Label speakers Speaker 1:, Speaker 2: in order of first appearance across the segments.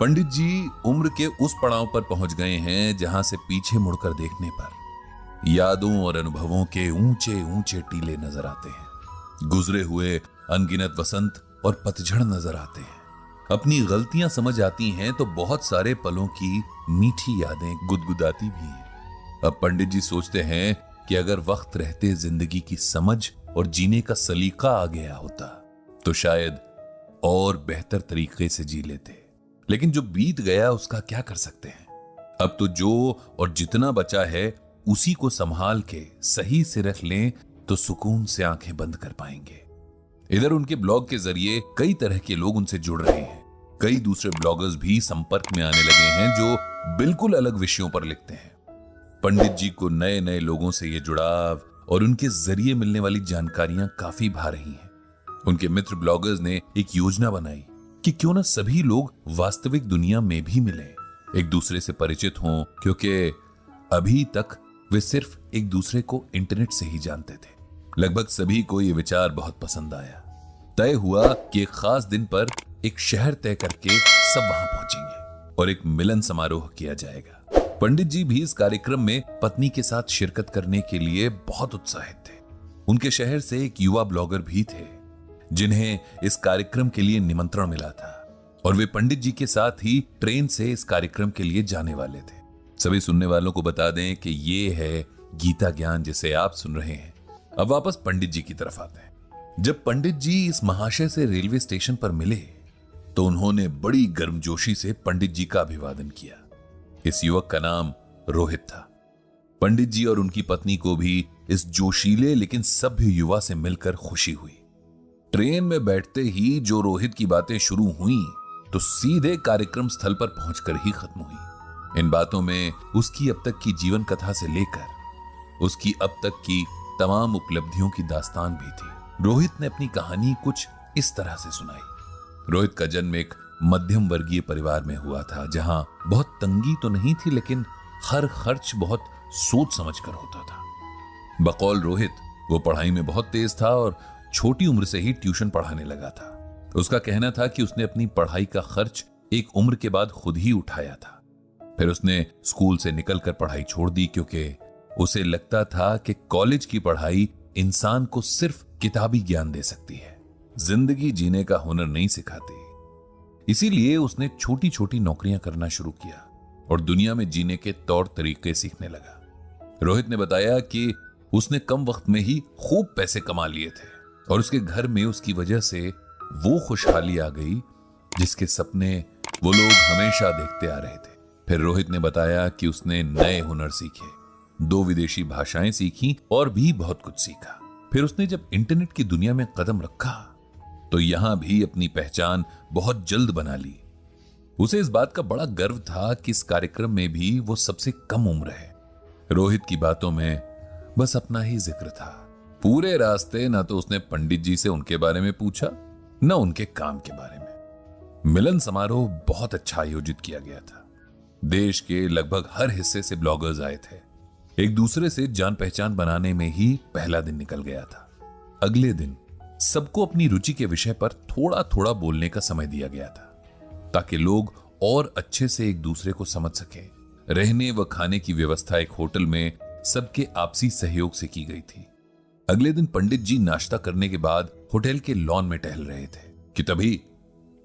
Speaker 1: पंडित जी उम्र के उस पड़ाव पर पहुंच गए हैं जहां से पीछे मुड़कर देखने पर यादों और अनुभवों के ऊंचे ऊंचे टीले नजर आते हैं। गुजरे हुए अनगिनत वसंत और पतझड़ नजर आते हैं। अपनी गलतियां समझ आती हैं तो बहुत सारे पलों की मीठी यादें गुदगुदाती भी हैं। अब पंडित जी सोचते हैं कि अगर वक्त रहते जिंदगी की समझ और जीने का सलीका आ गया होता तो शायद और बेहतर तरीके से जी लेते। लेकिन जो बीत गया उसका क्या कर सकते हैं। अब तो जो और जितना बचा है उसी को संभाल के सही से रख लें तो सुकून से आंखें बंद कर पाएंगे। इधर उनके ब्लॉग के जरिए कई तरह के लोग उनसे जुड़ रहे हैं। कई दूसरे ब्लॉगर्स भी संपर्क में आने लगे हैं जो बिल्कुल अलग विषयों पर लिखते हैं। पंडित जी को नए नए लोगों से ये जुड़ाव और उनके जरिए मिलने वाली जानकारियां काफी भा रही हैं। उनके मित्र ब्लॉगर्स ने एक योजना बनाई कि क्यों ना सभी लोग वास्तविक दुनिया में भी मिलें, एक दूसरे से परिचित हों, क्योंकि अभी तक वे सिर्फ एक दूसरे को इंटरनेट से ही जानते थे। लगभग सभी को यह विचार बहुत पसंद आया। तय हुआ कि एक खास दिन पर एक शहर तय करके सब वहां पहुंचेंगे और एक मिलन समारोह किया जाएगा। पंडित जी भी इस कार्यक्रम में पत्नी के साथ शिरकत करने के लिए बहुत उत्साहित थे। उनके शहर से एक युवा ब्लॉगर भी थे जिन्हें इस कार्यक्रम के लिए निमंत्रण मिला था और वे पंडित जी के साथ ही ट्रेन से इस कार्यक्रम के लिए जाने वाले थे। सभी सुनने वालों को बता दें कि ये है गीता ज्ञान जिसे आप सुन रहे हैं। अब वापस पंडित जी की तरफ आते हैं। जब पंडित जी इस महाशय से रेलवे स्टेशन पर मिले तो उन्होंने बड़ी गर्मजोशी से पंडित जी का अभिवादन किया। इस युवक का नाम रोहित था। पंडित जी और उनकी पत्नी को भी इस जोशीले लेकिन सभ्य युवा से मिलकर खुशी हुई। ट्रेन में बैठते ही जो रोहित की बातें शुरू हुई तो सीधे कार्यक्रम स्थल पर पहुंचकर ही खत्म हुई। इन बातों में उसकी अब तक की जीवन कथा से लेकर उसकी अब तक की तमाम उपलब्धियों की दास्तान भी थी। रोहित ने अपनी कहानी कुछ इस तरह से सुनाई। रोहित का जन्म एक मध्यम वर्गीय परिवार में हुआ था जहां बहुत तंगी तो नहीं थी लेकिन हर खर्च बहुत सोच समझ कर होता था। बकौल रोहित वो पढ़ाई में बहुत तेज था और छोटी उम्र से ही ट्यूशन पढ़ाने लगा था। उसका कहना था कि उसने अपनी पढ़ाई का खर्च एक उम्र के बाद खुद ही उठाया था। फिर उसने स्कूल से निकलकर पढ़ाई छोड़ दी क्योंकि उसे लगता था कि कॉलेज की पढ़ाई इंसान को सिर्फ किताबी ज्ञान दे सकती है, जिंदगी जीने का हुनर नहीं सिखाती। इसीलिए उसने छोटी छोटी नौकरियां करना शुरू किया और दुनिया में जीने के तौर तरीके सीखने लगा। रोहित ने बताया कि उसने कम वक्त में ही खूब पैसे कमा लिए थे और उसके घर में उसकी वजह से वो खुशहाली आ गई जिसके सपने वो लोग हमेशा देखते आ रहे थे। फिर रोहित ने बताया कि उसने नए हुनर सीखे, 2 विदेशी भाषाएं सीखी और भी बहुत कुछ सीखा। फिर उसने जब इंटरनेट की दुनिया में कदम रखा तो यहां भी अपनी पहचान बहुत जल्द बना ली। उसे इस बात का बड़ा गर्व था कि इस कार्यक्रम में भी वो सबसे कम उम्र है। रोहित की बातों में बस अपना ही जिक्र था। पूरे रास्ते ना तो उसने पंडित जी से उनके बारे में पूछा न उनके काम के बारे में। मिलन समारोह बहुत अच्छा आयोजित किया गया था। देश के लगभग हर हिस्से से ब्लॉगर्स आए थे। एक दूसरे से जान पहचान बनाने में ही पहला दिन निकल गया था। अगले दिन सबको अपनी रुचि के विषय पर थोड़ा थोड़ा बोलने का समय दिया गया था ताकि लोग और अच्छे से एक दूसरे को समझ सकें। रहने व खाने की व्यवस्था एक होटल में सबके आपसी सहयोग से की गई थी। अगले दिन पंडित जी नाश्ता करने के बाद होटल के लॉन में टहल रहे थे कि तभी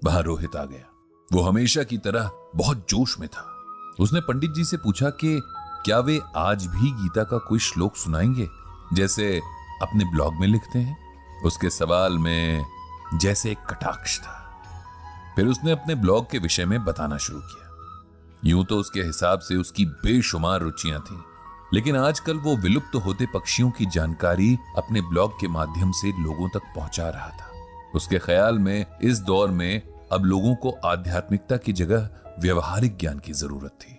Speaker 1: वहां रोहित आ गया। वो हमेशा की तरह बहुत जोश में था। उसने पंडित जी से पूछा कि क्या वे आज भी गीता का कोई श्लोक सुनाएंगे जैसे अपने ब्लॉग में लिखते हैं। उसके सवाल में जैसे एक कटाक्ष था। फिर उसने अपने ब्लॉग के विषय में बताना शुरू किया। यूं तो उसके हिसाब से उसकी बेशुमार रुचियां थीं, लेकिन आजकल वो विलुप्त होते पक्षियों की जानकारी अपने ब्लॉग के माध्यम से लोगों तक पहुंचा रहा था। उसके ख्याल में इस दौर में अब लोगों को आध्यात्मिकता की जगह व्यवहारिक ज्ञान की जरूरत थी।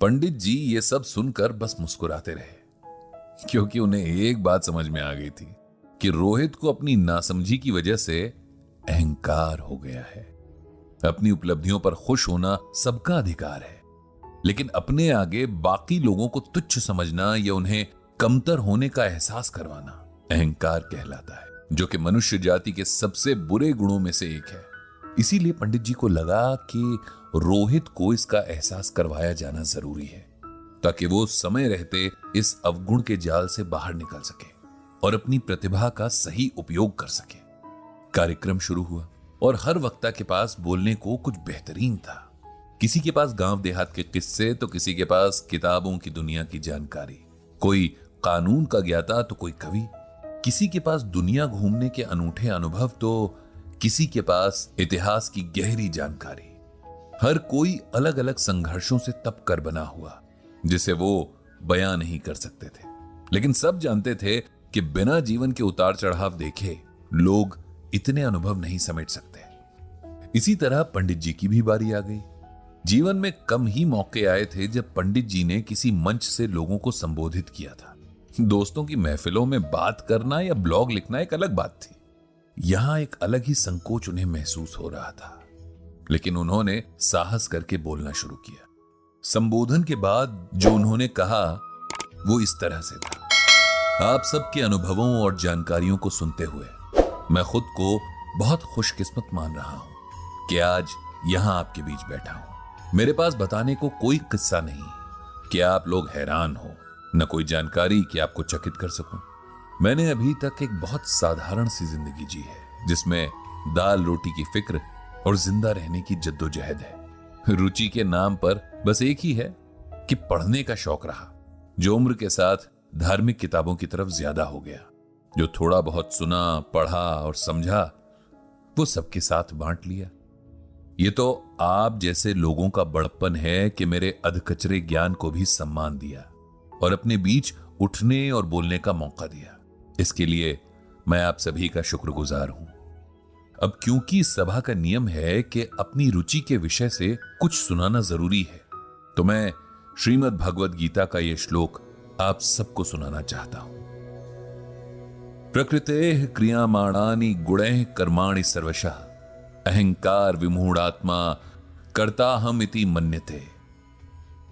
Speaker 1: पंडित जी ये सब सुनकर बस मुस्कुराते रहे क्योंकि उन्हें एक बात समझ में आ गई थी कि रोहित को अपनी नासमझी की वजह से अहंकार हो गया है। अपनी उपलब्धियों पर खुश होना सबका अधिकार है, लेकिन अपने आगे बाकी लोगों को तुच्छ समझना या उन्हें कमतर होने का एहसास करवाना अहंकार कहलाता है, जो कि मनुष्य जाति के सबसे बुरे गुणों में से एक है। इसीलिए पंडित जी को लगा कि रोहित को इसका एहसास करवाया जाना जरूरी है, ताकि वो समय रहते इस अवगुण के जाल से बाहर निकल सके और अपनी प्रतिभा का सही उपयोग कर सके। कार्यक्रम शुरू हुआ और हर वक्ता के पास बोलने को कुछ बेहतरीन था। किसी के पास गांव देहात के किस्से तो किसी के पास किताबों की दुनिया की जानकारी, कोई कानून का ज्ञाता तो कोई कवि, किसी के पास दुनिया घूमने के अनूठे अनुभव तो किसी के पास इतिहास की गहरी जानकारी। हर कोई अलग अलग संघर्षों से तप कर बना हुआ, जिसे वो बयां नहीं कर सकते थे, लेकिन सब जानते थे कि बिना जीवन के उतार चढ़ाव देखे लोग इतने अनुभव नहीं समेट सकते। इसी तरह पंडित जी की भी बारी आ गई। जीवन में कम ही मौके आए थे जब पंडित जी ने किसी मंच से लोगों को संबोधित किया था। दोस्तों की महफिलों में बात करना या ब्लॉग लिखना एक अलग बात थी। यहां एक अलग ही संकोच उन्हें महसूस हो रहा था, लेकिन उन्होंने साहस करके बोलना शुरू किया। संबोधन के बाद जो उन्होंने कहा वो इस तरह से था। आप सबके अनुभवों और जानकारियों को सुनते हुए मैं खुद को बहुत खुशकिस्मत मान रहा हूं कि आज यहां आपके बीच बैठा हूं। मेरे पास बताने को कोई किस्सा नहीं कि आप लोग हैरान हो, न कोई जानकारी कि आपको चकित कर सकूं। मैंने अभी तक एक बहुत साधारण सी जिंदगी जी है, जिसमें दाल रोटी की फिक्र और जिंदा रहने की जद्दोजहद है। रुचि के नाम पर बस एक ही है कि पढ़ने का शौक रहा, जो उम्र के साथ धार्मिक किताबों की तरफ ज्यादा हो गया। जो थोड़ा बहुत सुना, पढ़ा और समझा वो सबके साथ बांट लिया। ये तो आप जैसे लोगों का बड़प्पन है कि मेरे अधकचरे ज्ञान को भी सम्मान दिया और अपने बीच उठने और बोलने का मौका दिया। इसके लिए मैं आप सभी का शुक्रगुजार हूं। अब क्योंकि सभा का नियम है कि अपनी रुचि के विषय से कुछ सुनाना जरूरी है, तो मैं श्रीमद् भगवद गीता का यह श्लोक आप सबको सुनाना चाहता हूं। प्रकृतेः क्रियामाणानि गुणैः कर्माणि सर्वशः अहंकार विमूढ़ात्मा कर्ताहम इति मन्यते।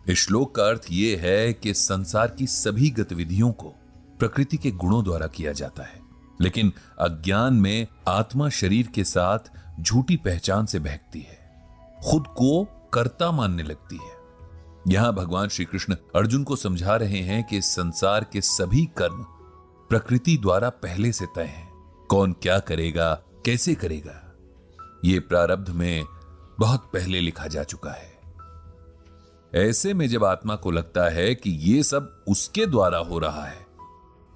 Speaker 1: इस श्लोक का अर्थ यह है कि संसार की सभी गतिविधियों को प्रकृति के गुणों द्वारा किया जाता है, लेकिन अज्ञान में आत्मा शरीर के साथ झूठी पहचान से बहकती है, खुद को कर्ता मानने लगती है। यहां भगवान श्री कृष्ण अर्जुन को समझा रहे हैं कि संसार के सभी कर्म प्रकृति द्वारा पहले से तय हैं। कौन क्या करेगा, कैसे करेगा, ये प्रारब्ध में बहुत पहले लिखा जा चुका है। ऐसे में जब आत्मा को लगता है कि ये सब उसके द्वारा हो रहा है,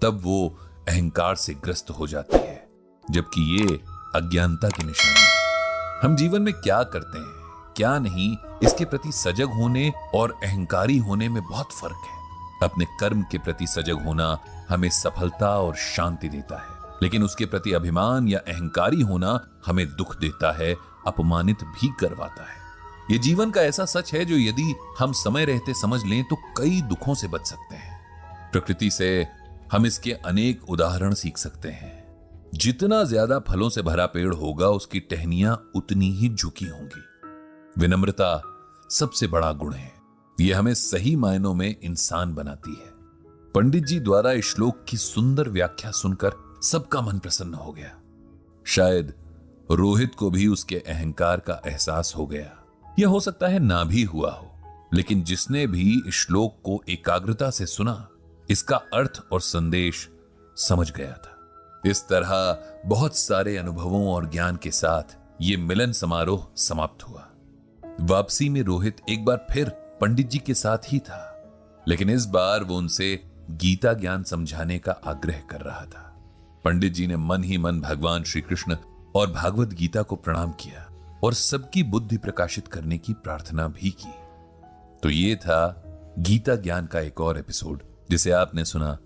Speaker 1: तब वो अहंकार से ग्रस्त हो जाती है, जबकि ये अज्ञानता की निशानी है। हम जीवन में क्या करते हैं, क्या नहीं, इसके प्रति सजग होने और अहंकारी होने में बहुत फर्क है। अपने कर्म के प्रति सजग होना हमें सफलता और शांति देता है, लेकिन उसके प्रति अभिमान या अहंकारी होना हमें दुख देता है, अपमानित भी करवाता है। यह जीवन का ऐसा सच है जो यदि हम समय रहते समझ लें तो कई दुखों से बच सकते हैं। प्रकृति से हम इसके अनेक उदाहरण सीख सकते हैं। जितना ज्यादा फलों से भरा पेड़ होगा, उसकी टहनियां उतनी ही झुकी होंगी। विनम्रता सबसे बड़ा गुण है, यह हमें सही मायनों में इंसान बनाती है। पंडित जी द्वारा इस श्लोक की सुंदर व्याख्या सुनकर सबका मन प्रसन्न हो गया। शायद रोहित को भी उसके अहंकार का एहसास हो गया, यह हो सकता है ना भी हुआ हो, लेकिन जिसने भी इस श्लोक को एकाग्रता से सुना, इसका अर्थ और संदेश समझ गया था। इस तरह बहुत सारे अनुभवों और ज्ञान के साथ यह मिलन समारोह समाप्त हुआ। वापसी में रोहित एक बार फिर पंडित जी के साथ ही था, लेकिन इस बार वो उनसे गीता ज्ञान समझाने का आग्रह कर रहा था। पंडित जी ने मन ही मन भगवान श्री कृष्ण और भागवत गीता को प्रणाम किया और सबकी बुद्धि प्रकाशित करने की प्रार्थना भी की। तो ये था गीता ज्ञान का एक और एपिसोड, जिसे आपने सुना